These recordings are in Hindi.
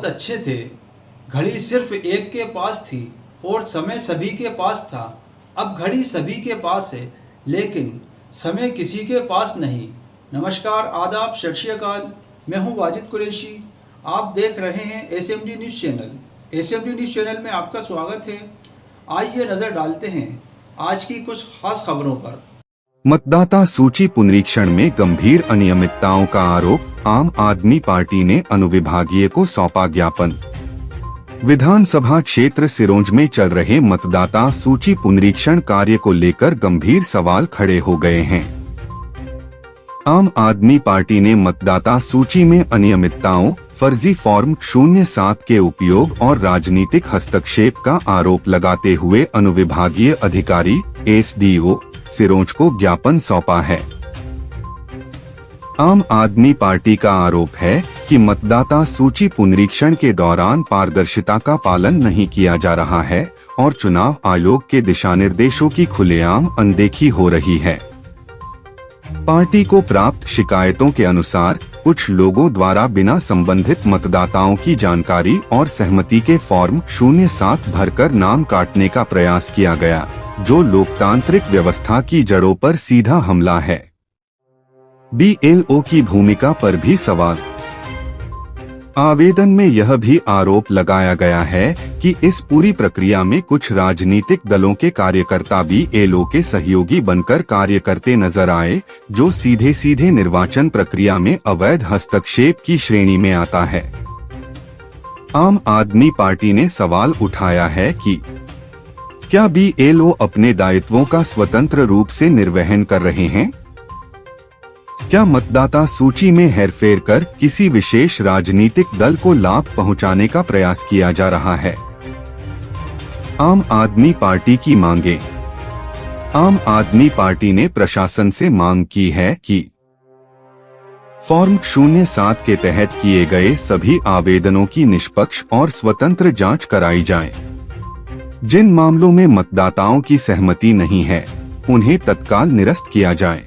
बहुत अच्छे थे। घड़ी सिर्फ एक के पास थी और समय सभी के पास था। अब घड़ी सभी के पास है लेकिन समय किसी के पास नहीं। नमस्कार, आदाब, सत श्री अकाल। मैं हूं वाजिद कुरैशी। आप देख रहे हैं SMD news channel. SMD news channel में आपका स्वागत है। आइए नज़र डालते हैं आज की कुछ खास खबरों पर। मतदाता सूची पुनरीक्षण में गंभीर अनियमितताओं का आरोप, आम आदमी पार्टी ने अनुविभागीय को सौंपा ज्ञापन। विधानसभा क्षेत्र सिरोंज में चल रहे मतदाता सूची पुनरीक्षण कार्य को लेकर गंभीर सवाल खड़े हो गए हैं। आम आदमी पार्टी ने मतदाता सूची में अनियमितताओं, फर्जी फॉर्म 07 के उपयोग और राजनीतिक हस्तक्षेप का आरोप लगाते हुए अनुविभागीय अधिकारी एसडीओ सिरोंज को ज्ञापन सौंपा है। आम आदमी पार्टी का आरोप है कि मतदाता सूची पुनरीक्षण के दौरान पारदर्शिता का पालन नहीं किया जा रहा है और चुनाव आयोग के दिशानिर्देशों की खुलेआम अनदेखी हो रही है। पार्टी को प्राप्त शिकायतों के अनुसार कुछ लोगों द्वारा बिना संबंधित मतदाताओं की जानकारी और सहमति के फॉर्म 07 भरकर नाम काटने का प्रयास किया गया, जो लोकतांत्रिक व्यवस्था की जड़ों पर सीधा हमला है। बीएलओ की भूमिका पर भी सवाल। आवेदन में यह भी आरोप लगाया गया है कि इस पूरी प्रक्रिया में कुछ राजनीतिक दलों के कार्यकर्ता बीएलओ के सहयोगी बनकर कार्य करते नजर आए, जो सीधे सीधे निर्वाचन प्रक्रिया में अवैध हस्तक्षेप की श्रेणी में आता है। आम आदमी पार्टी ने सवाल उठाया है कि क्या बीएलओ अपने दायित्वों का स्वतंत्र रूप से निर्वहन कर रहे हैं? क्या मतदाता सूची में हेरफेर कर किसी विशेष राजनीतिक दल को लाभ पहुंचाने का प्रयास किया जा रहा है? आम आदमी पार्टी की मांगे। आम आदमी पार्टी ने प्रशासन से मांग की है कि फॉर्म 07 के तहत किए गए सभी आवेदनों की निष्पक्ष और स्वतंत्र जांच कराई जाए। जिन मामलों में मतदाताओं की सहमति नहीं है, उन्हें तत्काल निरस्त किया जाए।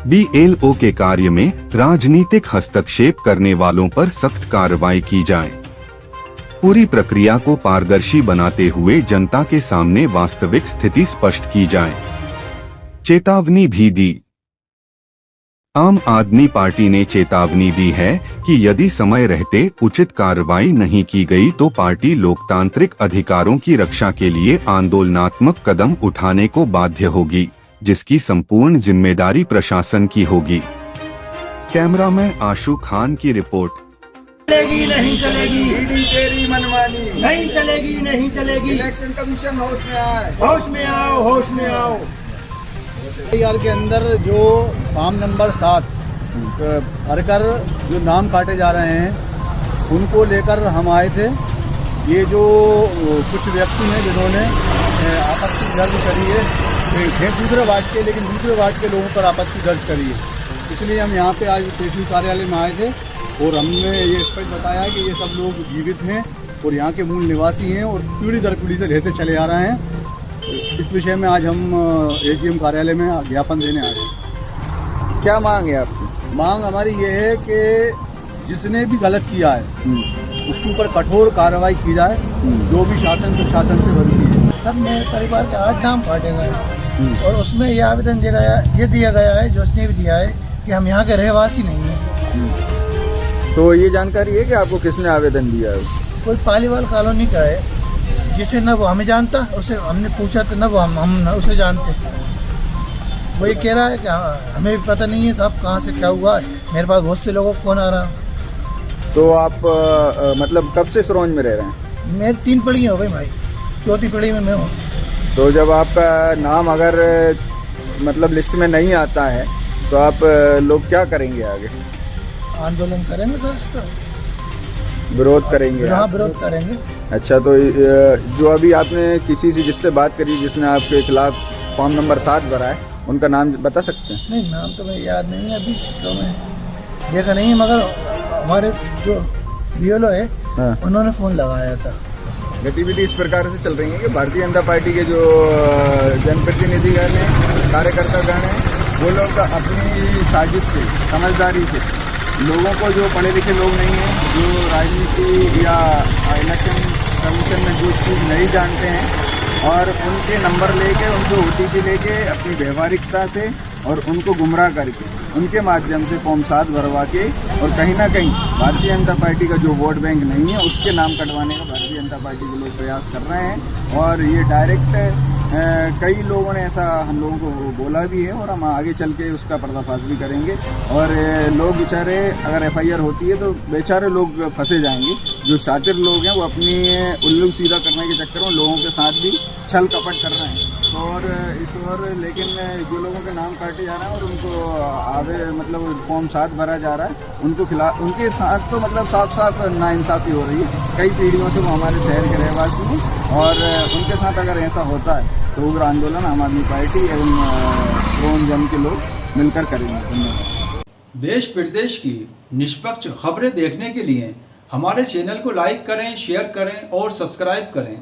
बीएलओ के कार्य में राजनीतिक हस्तक्षेप करने वालों पर सख्त कार्रवाई की जाए। पूरी प्रक्रिया को पारदर्शी बनाते हुए जनता के सामने वास्तविक स्थिति स्पष्ट की जाए। चेतावनी भी दी। आम आदमी पार्टी ने चेतावनी दी है कि यदि समय रहते उचित कार्रवाई नहीं की गई तो पार्टी लोकतांत्रिक अधिकारों की रक्षा के लिए आंदोलनात्मक कदम उठाने को बाध्य होगी, जिसकी संपूर्ण जिम्मेदारी प्रशासन की होगी। कैमरामैन आशु खान की रिपोर्ट। चलेगी नहीं चलेगी, ईडी तेरी मनमानी नहीं चलेगी नहीं चलेगी। इलेक्शन कमीशन होश में आए, होश में आओ, होश में आओ। यार के अंदर जो फॉर्म नंबर 7 भरकर जो नाम काटे जा रहे हैं, उनको लेकर हम आए थे। ये जो कुछ व्यक्ति हैं जिन्होंने आपत्ति दर्ज करी है, दूसरे वार्ड के, लेकिन दूसरे वार्ड के लोगों पर आपत्ति दर्ज करी है, इसलिए हम यहाँ पे आज तहसील कार्यालय में आए थे और हमने ये स्पष्ट बताया कि ये सब लोग जीवित हैं और यहाँ के मूल निवासी हैं और पीढ़ी दर पीढ़ी से रहते चले आ रहे हैं। इस विषय में आज हम एसडीएम कार्यालय में ज्ञापन देने आए हैं। क्या मांग है आपकी? मांग हमारी ये है कि जिसने भी गलत किया है उसके ऊपर कठोर कार्रवाई की जाए, जो भी शासन प्रशासन से बनती है। सर, मेरे परिवार के 8 नाम काटे गए और उसमें ये आवेदन दिया गया है, जो उसने भी दिया है कि हम यहाँ के रहवासी नहीं हैं। तो ये जानकारी है कि आपको किसने आवेदन दिया है? कोई पालीवाल कॉलोनी का है, जिसे न वो हमें जानता, उसे हमने पूछा तो न वो हम न उसे जानते। वो ये कह रहा है कि हमें भी पता नहीं है साहब कहाँ से क्या हुआ है। मेरे पास बहुत से लोगों को फ़ोन आ रहा है। तो आप मतलब कब से सिरोंज में रह रहे हैं? मेरी 3 पीढ़ी हो गई भाई, 4थी पीढ़ी में मैं हूँ। तो जब आपका नाम अगर मतलब लिस्ट में नहीं आता है तो आप लोग क्या करेंगे आगे? आंदोलन करेंगे सर, इसका विरोध करेंगे? हाँ, विरोध करेंगे। अच्छा, तो जो अभी आपने किसी से जिससे बात करी जिसने आपके खिलाफ फॉर्म नंबर 7 भरा है, उनका नाम बता सकते हैं? नहीं, नाम तो मुझे याद नहीं है अभी, तो मैं देखा नहीं, मगर हमारे जो बीएलओ है, हाँ, उन्होंने फ़ोन लगाया था। गतिविधि इस प्रकार से चल रही है कि भारतीय जनता पार्टी के जो जनप्रतिनिधिगण हैं, कार्यकर्तागण हैं, वो लोग अपनी साजिश से, समझदारी से लोगों को, जो पढ़े लिखे लोग नहीं हैं, जो राजनीति या इलेक्शन कमीशन में जो चीज़ नहीं जानते हैं और उनके नंबर लेके, उनसे OTP लेके अपनी व्यवहारिकता से और उनको गुमराह करके उनके माध्यम से फॉर्म 7 भरवा के और कहीं ना कहीं भारतीय जनता पार्टी का जो वोट बैंक नहीं है उसके नाम कटवाने का भारतीय जनता पार्टी के लोग प्रयास कर रहे हैं। और ये डायरेक्ट कई लोगों ने ऐसा हम लोगों को बोला भी है और हम आगे चल के उसका पर्दाफाश भी करेंगे। और लोग बेचारे, अगर FIR होती है तो बेचारे लोग फंसे जाएंगे। जो शातिर लोग हैं वो अपनी उल्लू सीधा करने के चक्कर में लोगों के साथ भी छल कपट कर रहे हैं। और लेकिन जो लोगों के नाम काटे जा रहे हैं और उनको मतलब फॉर्म 7 भरा जा रहा है, उनको खिलाफ, उनके साथ तो मतलब साफ साफ नाइंसाफ़ी हो रही है। कई पीढ़ियों से वो हमारे शहर के रहवासी हैं और उनके साथ अगर ऐसा होता है तो उग्र आंदोलन आम आदमी पार्टी एवं श्रोन जन के लोग मिलकर करेंगे। धन्यवाद। देश प्रदेश की निष्पक्ष खबरें देखने के लिए हमारे चैनल को लाइक करें, शेयर करें और सब्सक्राइब करें।